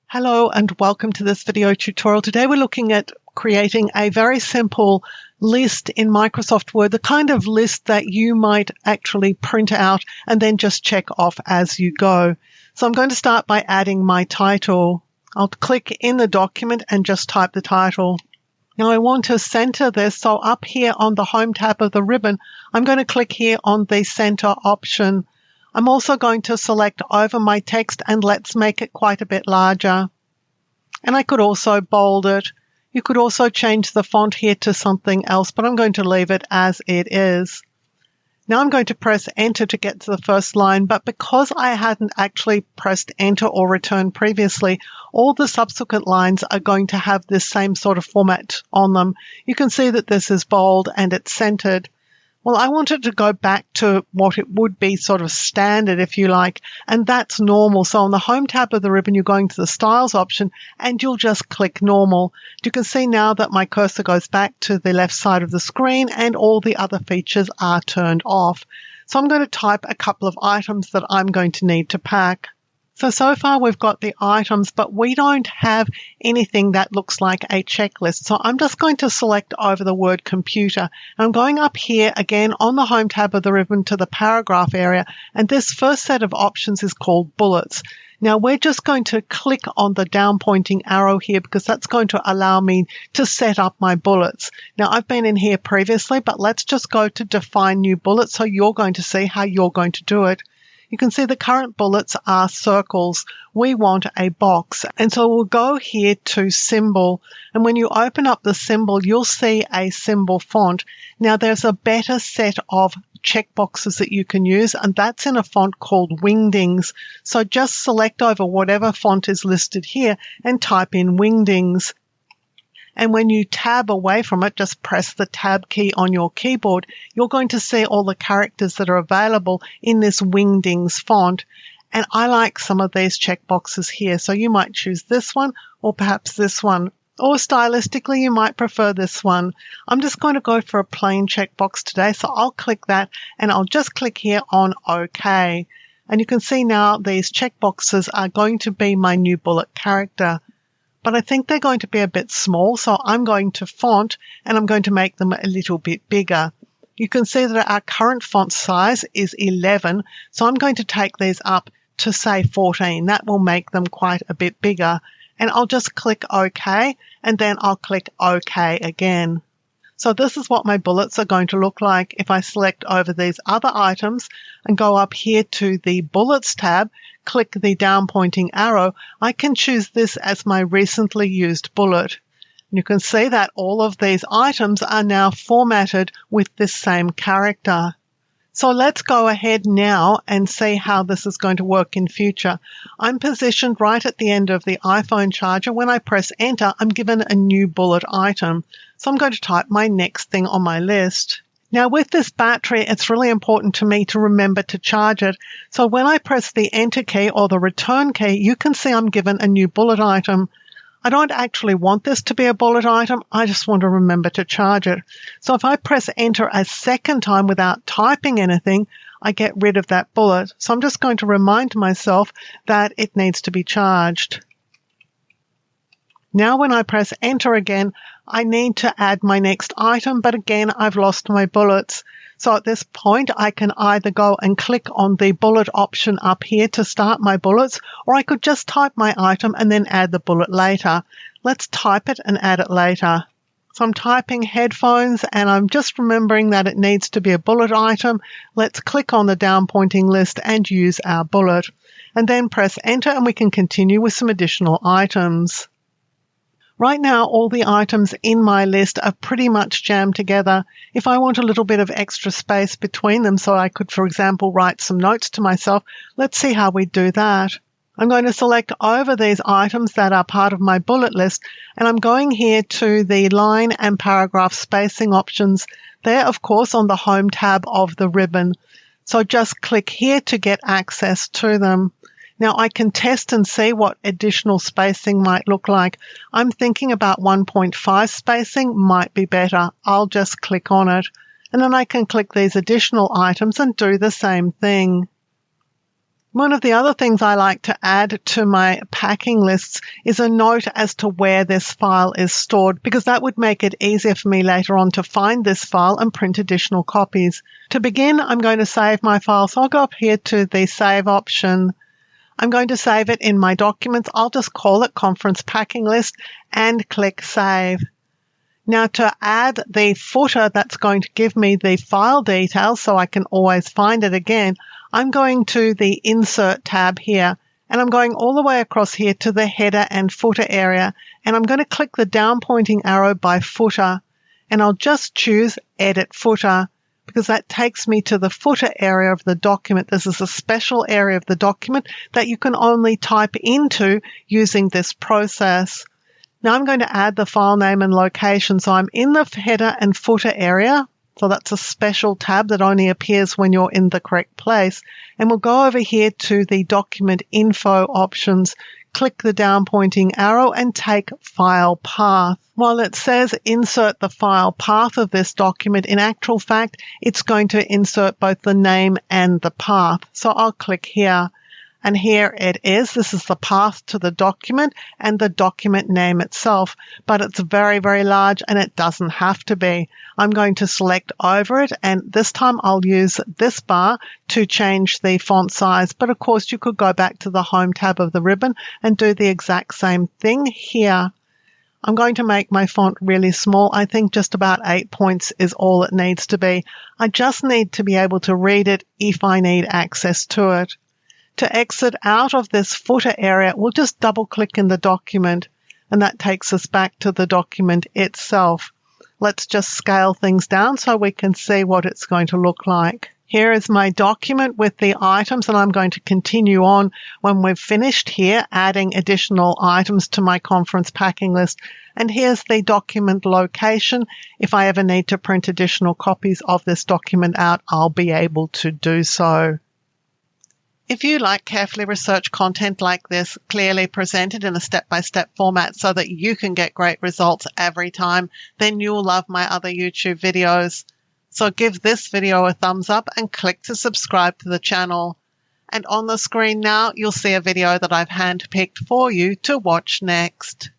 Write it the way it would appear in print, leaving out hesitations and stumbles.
Hello and welcome to this video tutorial. Today we're looking at creating a very simple list in Microsoft Word, the kind of list that you might actually print out and then just check off as you go. So I'm going to start by adding my title. I'll click in the document and just type the title. Now I want to center this, so up here on the Home tab of the ribbon, I'm going to click here on the center option. I'm also going to select over my text and let's make it quite a bit larger. And I could also bold it. You could also change the font here to something else, but I'm going to leave it as it is. Now I'm going to press enter to get to the first line, but because I hadn't actually pressed enter or return previously, all the subsequent lines are going to have this same sort of format on them. You can see that this is bold and it's centered. Well, I wanted to go back to what it would be sort of standard, if you like, and that's normal. So on the Home tab of the ribbon, you're going to the Styles option and you'll just click Normal. You can see now that my cursor goes back to the left side of the screen and all the other features are turned off. So I'm going to type a couple of items that I'm going to need to pack. So far we've got the items, but we don't have anything that looks like a checklist. So I'm just going to select over the word computer. I'm going up here again on the Home tab of the ribbon to the paragraph area, and this first set of options is called bullets. Now we're just going to click on the down pointing arrow here because that's going to allow me to set up my bullets. Now I've been in here previously, but let's just go to define new bullets so you're going to see how you're going to do it. You can see the current bullets are circles. We want a box. And so we'll go here to symbol. And when you open up the symbol, you'll see a symbol font. Now there's a better set of checkboxes that you can use, and that's in a font called Wingdings. So just select over whatever font is listed here and type in Wingdings. And when you tab away from it, just press the tab key on your keyboard, you're going to see all the characters that are available in this Wingdings font. And I like some of these checkboxes here. So you might choose this one or perhaps this one. Or stylistically, you might prefer this one. I'm just going to go for a plain checkbox today. So I'll click that and I'll just click here on OK. And you can see now these checkboxes are going to be my new bullet character. But I think they're going to be a bit small, so I'm going to font and I'm going to make them a little bit bigger. You can see that our current font size is 11, so I'm going to take these up to say 14. That will make them quite a bit bigger. And I'll just click OK, and then I'll click OK again. So this is what my bullets are going to look like if I select over these other items and go up here to the Bullets tab, click the down pointing arrow. I can choose this as my recently used bullet. And you can see that all of these items are now formatted with this same character. So let's go ahead now and see how this is going to work in future. I'm positioned right at the end of the iPhone charger. When I press enter, I'm given a new bullet item. So I'm going to type my next thing on my list. Now with this battery, it's really important to me to remember to charge it. So when I press the enter key or the return key, you can see I'm given a new bullet item. I don't actually want this to be a bullet item. I just want to remember to charge it. So if I press enter a second time without typing anything, I get rid of that bullet. So I'm just going to remind myself that it needs to be charged. Now when I press enter again, I need to add my next item, but again, I've lost my bullets. So at this point, I can either go and click on the bullet option up here to start my bullets, or I could just type my item and then add the bullet later. Let's type it and add it later. So I'm typing headphones and I'm just remembering that it needs to be a bullet item. Let's click on the down pointing list and use our bullet. And then press enter and we can continue with some additional items. Right now, all the items in my list are pretty much jammed together. If I want a little bit of extra space between them so I could, for example, write some notes to myself, let's see how we do that. I'm going to select over these items that are part of my bullet list, and I'm going here to the line and paragraph spacing options. They're, of course, on the Home tab of the ribbon. So just click here to get access to them. Now I can test and see what additional spacing might look like. I'm thinking about 1.5 spacing might be better. I'll just click on it. And then I can click these additional items and do the same thing. One of the other things I like to add to my packing lists is a note as to where this file is stored, because that would make it easier for me later on to find this file and print additional copies. To begin, I'm going to save my file. So I'll go up here to the Save option. I'm going to save it in my documents. I'll just call it Conference Packing List and click Save. Now to add the footer that's going to give me the file details so I can always find it again, I'm going to the Insert tab here, and I'm going all the way across here to the header and footer area, and I'm going to click the down pointing arrow by footer, and I'll just choose Edit Footer, because that takes me to the footer area of the document. This is a special area of the document that you can only type into using this process. Now I'm going to add the file name and location. So I'm in the header and footer area. So that's a special tab that only appears when you're in the correct place. And we'll go over here to the document info options, click the down pointing arrow and take file path. While it says insert the file path of this document, in actual fact, it's going to insert both the name and the path. So I'll click here. And here it is. This is the path to the document and the document name itself, but it's very, very large and it doesn't have to be. I'm going to select over it, and this time I'll use this bar to change the font size. But of course, you could go back to the Home tab of the ribbon and do the exact same thing here. I'm going to make my font really small. I think just about 8 points is all it needs to be. I just need to be able to read it if I need access to it. To exit out of this footer area, we'll just double click in the document, and that takes us back to the document itself. Let's just scale things down so we can see what it's going to look like. Here is my document with the items, and I'm going to continue on when we've finished here, adding additional items to my conference packing list. And here's the document location. If I ever need to print additional copies of this document out, I'll be able to do so. If you like carefully researched content like this, clearly presented in a step-by-step format so that you can get great results every time, then you'll love my other YouTube videos. So give this video a thumbs up and click to subscribe to the channel. And on the screen now, you'll see a video that I've handpicked for you to watch next.